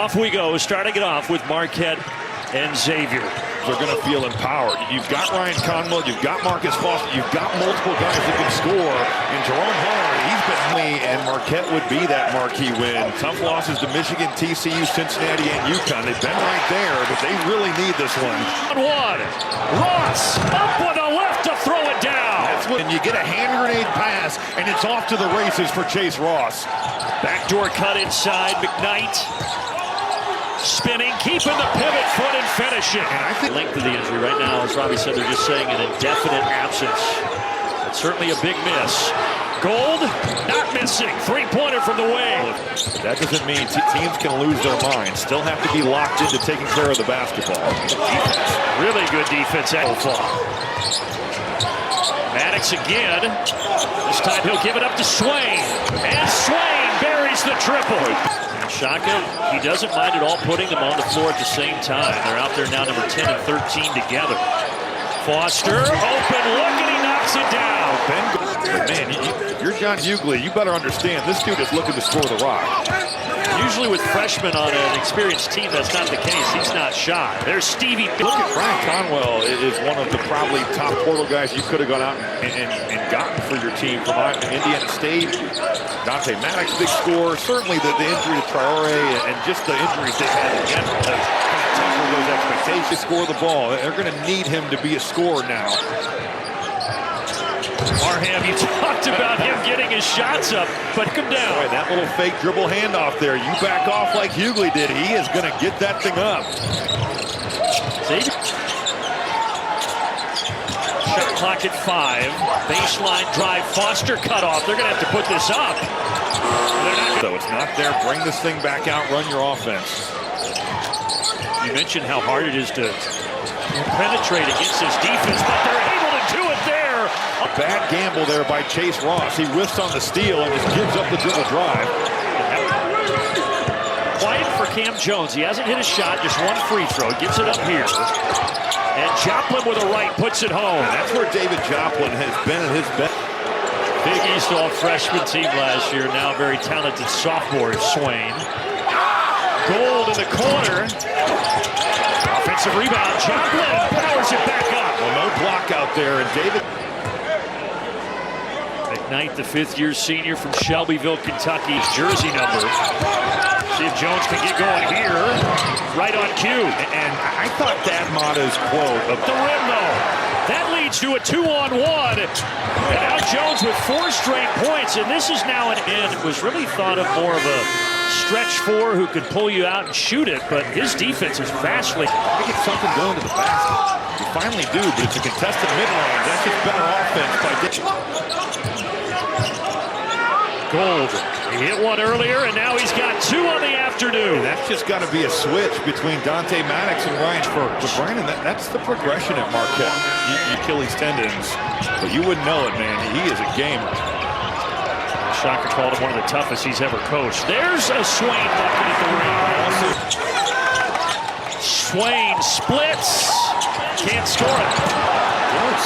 Off we go, starting it off with Marquette and Xavier. They're going to feel empowered. You've got Ryan Conwell, you've got Marcus Foster, you've got multiple guys that can score. And Jerome Hard, he's been and Marquette would be that marquee win. Tough losses to Michigan, TCU, Cincinnati, and UConn. They've been right there, but they really need this one. One. Ross up with a left to throw it down. That's when you get a hand grenade pass, and it's off to the races for Chase Ross. Backdoor cut inside, McKnight. Spinning, keeping the pivot foot and finishing. And I think the length of the injury right now, as Robbie said, they're just saying an indefinite absence. It's certainly a big miss. Gold, not missing. Three-pointer from the wing. That doesn't mean teams can lose their minds. Still have to be locked into taking care of the basketball. Defense. Really good defense. Maddox again. This time he'll give it up to Swain. And Swain buries the triple. Shaka, he doesn't mind at all putting them on the floor at the same time. They're out there now, number 10 and 13 together. Foster, open look, and he knocks it down. Man, you're John Hughley. You better understand, this dude is looking to score the rock. Usually with freshmen on an experienced team, that's not the case. He's not shy. There's Stevie. Look at Ryan Conwell is one of the probably top portal guys you could have gone out and gotten for your team from Indiana State. Dante Maddox, big score. Certainly the injury to Traore and just the injuries they had in general has kind of tempered those expectations. Score the ball. They're going to need him to be a scorer now. Marham, you talked about him getting his shots up, but come down. Boy, that little fake dribble handoff there. You back off like Hughley did. He is going to get that thing up. Xavier. Shot clock at 5. Baseline drive. Foster cut off. They're going to have to put this up. So it's not there. Bring this thing back out. Run your offense. You mentioned how hard it is to penetrate against this defense, but they're able to do it there. A bad gamble there by Chase Ross. He whiffs on the steal and just gives up the dribble drive. Quiet for Cam Jones. He hasn't hit a shot, just one free throw. Gives it up here. And Joplin with a right puts it home. And that's where David Joplin has been at his best. Big East All-Freshman team last year. Now very talented sophomore Swain. Gold in the corner. Offensive rebound. Joplin powers it back up. Well, no block out there. And David. McKnight, the fifth-year senior from Shelbyville, Kentucky. His jersey number. See if Jones can get going here. Right on cue. And I thought that Mata's quote up the rim, though. That leads to a 2-on-1. And now Jones with 4 straight points. And this is now an end. It was really thought of more of a stretch 4 who could pull you out and shoot it. But his defense is vastly. I think it's something going to the basket. You finally do, but it's a contested mid-range. That's just better offense by Dick. Gold. He hit one earlier, and now he's got 2 on the afternoon. And that's just got to be a switch between Dante Maddox and Ryan Burke. But Brandon, that's the progression at Marquette. Achilles tendons, but you wouldn't know it, man. He is a gamer. Shaka called him one of the toughest he's ever coached. There's a Swain bucket at the rim. Swain splits. Can't score it.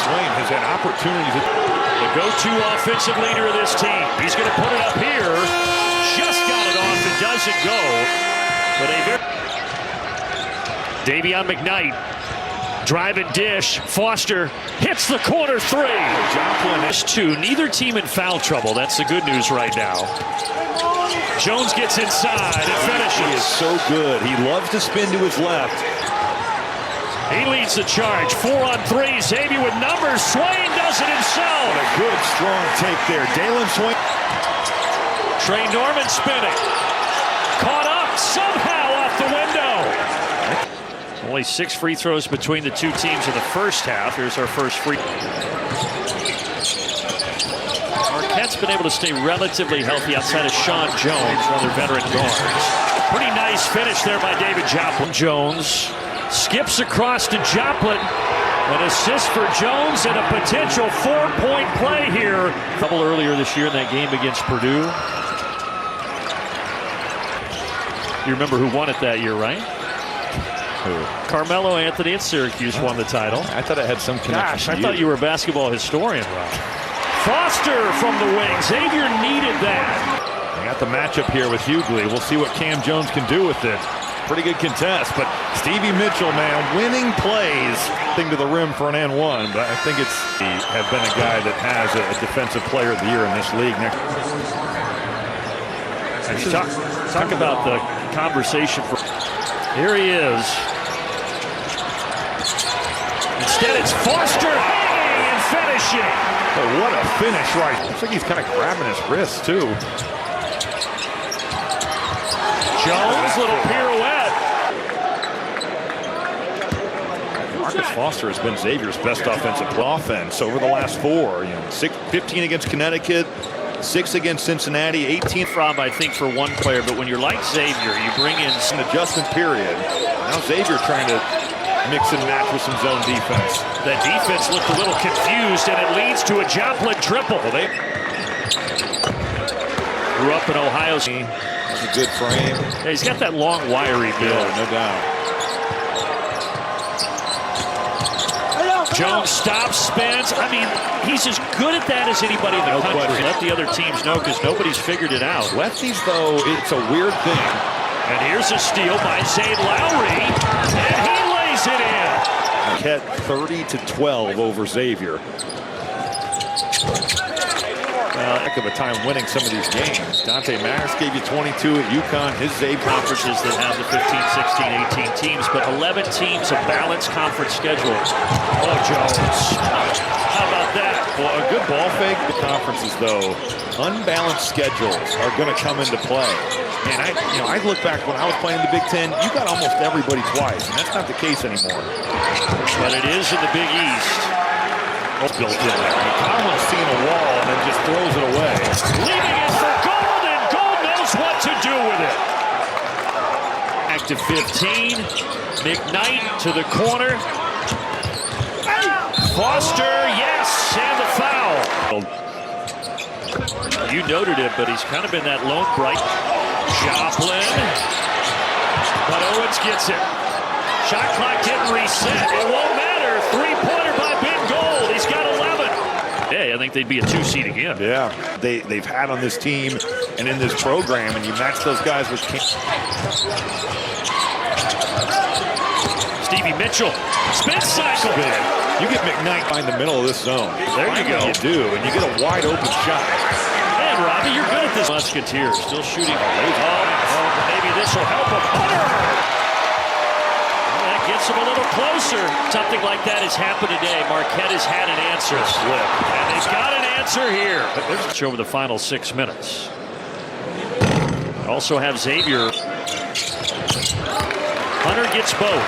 Swain has had opportunities. The go-to offensive leader of this team. He's going to put it up here. Just got it off. It doesn't go. But Davion McKnight. Drive and dish. Foster hits the corner 3. Joplin is 2. Neither team in foul trouble. That's the good news right now. Jones gets inside and finishes. He is so good. He loves to spin to his left. He leads the charge. 4 on 3. Xavier with numbers. Swain does it himself. What a good, strong take there. Dalen Swain. Trey Norman spinning. Caught up somehow off the window. Only 6 free throws between the two teams in the first half. Here's our first free. Marquette's been able to stay relatively healthy outside of Sean Jones, one of their veteran guards. Pretty nice finish there by David Joplin. Jones skips across to Joplin. An assist for Jones and a potential 4-point play here. Trouble earlier this year in that game against Purdue. You remember who won it that year, right? Who? Carmelo Anthony at Syracuse won the title. I thought it had some connection. Gosh, I thought you were a basketball historian, Rob. Foster from the wing. Xavier needed that. They got the matchup here with Hughley. We'll see what Cam Jones can do with it. Pretty good contest, but Stevie Mitchell, man, winning plays. Thing to the rim for an and one, but I think it's have been a guy that has a defensive player of the year in this league. Talk about the conversation. Here he is. Instead, it's Foster hanging and finishing. Oh, what a finish right. Looks like he's kind of grabbing his wrist, too. Jones, little pirouette. Marcus Foster has been Xavier's best offensive offense over the last four. 15 against Connecticut, 6 against Cincinnati, 18 from, I think, for one player. But when you're like Xavier, you bring in an adjustment period. Now Xavier trying to mix and match with some zone defense. The defense looked a little confused, and it leads to a Joplin triple. Well, they grew up in Ohio State. That's a good frame. Yeah, he's got that long, wiry build. No doubt. Jones stops, spins. I mean, he's as good at that as anybody in the country. Let the other teams know because nobody's figured it out. Lefties, though, it's a weird thing. And here's a steal by Zane Lowry, and he lays it in. Marquette 30-12 over Xavier. Heck of a time winning some of these games. Dante Maddox gave you 22 at UConn. His Xavier conferences that have the 15, 16, 18 teams, but 11 teams, a balanced conference schedule. Oh, Jones. How about that? Well, a good ball fake. The conferences, though, unbalanced schedules are going to come into play. And I look back when I was playing the Big Ten, you got almost everybody twice, and that's not the case anymore. But it is in the Big East. Built in there. Conwell's seeing a wall and then just throws it away. Leaving it for Gold, and Gold knows what to do with it. Back to 15. McKnight to the corner. Foster, yes, and the foul. You noted it, but he's kind of been that lone bright. Joplin. But Owens gets it. Shot clock didn't reset. It won't matter. Three-pointer by Ben Gold. He's got 11. Hey, I think they'd be a 2 seed again. Yeah, they've had on this team and in this program, and you match those guys with Stevie Mitchell. Spin cycle. You get McKnight in the middle of this zone. There you go. You do, and you get a wide open shot. And Robbie, you're good at this. Musketeers still shooting. Oh, maybe this will help him. Hunter! Gets him a little closer. Something like that has happened today. Marquette has had an answer. And they've got an answer here. Over the final 6 minutes. Also have Xavier. Hunter gets both.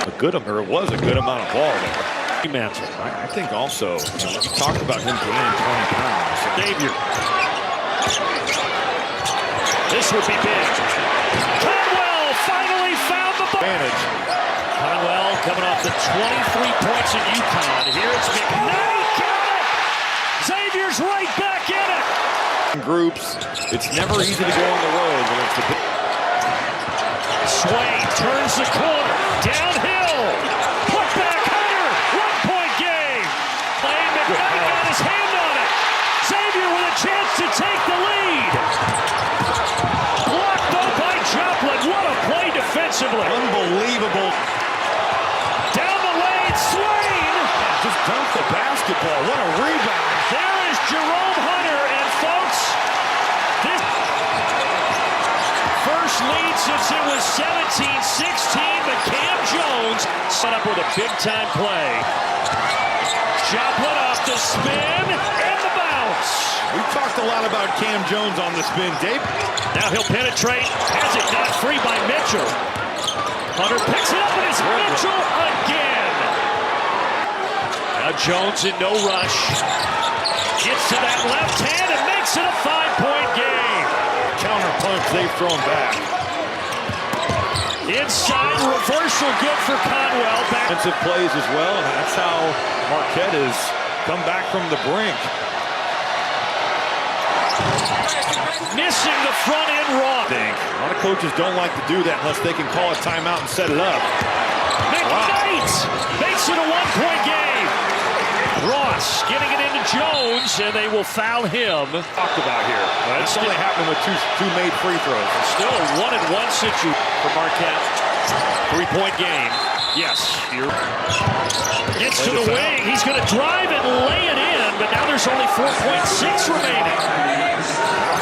It was a good amount of ball there. Mantle. I think also, you talked about him gaining 20 pounds. Xavier. This would be big. Conwell finally found the advantage. Conwell coming off the 23 points at UConn. Here it's McKnight. Got it! Xavier's right back in it. Groups, it's never easy to go on the road when it's the big. Swain turns the corner. Downhill. Put back Hunter. 1-point game. Playing McKnight got his hand on it. Xavier with a chance to take the lead. Blocked though by Joplin. What a play defensively. Unbelievable. Swain just dunked the basketball. What a rebound. There is Jerome Hunter, and folks, this first lead since it was 17-16, but Cam Jones set up with a big-time play. Joplin off the spin and the bounce. We've talked a lot about Cam Jones on the spin, Dave. Now he'll penetrate. Has it not free by Mitchell. Hunter picks it up, and it's Mitchell again. Now Jones in no rush. Gets to that left hand and makes it a 5-point game. Counter punch they've thrown back. Inside reversal good for Conwell. Defensive plays as well, and that's how Marquette has come back from the brink. Missing the front end raw. A lot of coaches don't like to do that unless they can call a timeout and set it up. McKnight makes it a 1-point game. Ross getting it into Jones, and they will foul him. Talked about here. That's only happening with two made free throws. Still a 1-and-1 situation for Marquette. 3-point game. Yes. Here. Gets to the wing. He's going to drive and lay it in, but now there's only 4.6 remaining.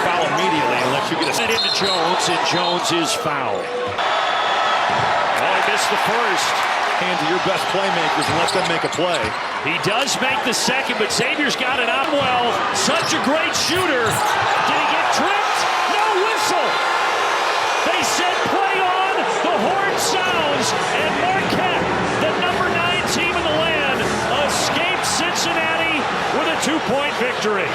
Foul immediately unless you get it into Jones, and Jones is fouled. Oh, he missed the first. Hands of your best playmakers and let them make a play. He does make the second, but Xavier's got it out well. Such a great shooter. Did he get tripped? No whistle. They said play on. The horn sounds, and Marquette, the number 9 team in the land, escapes Cincinnati with a 2-point victory.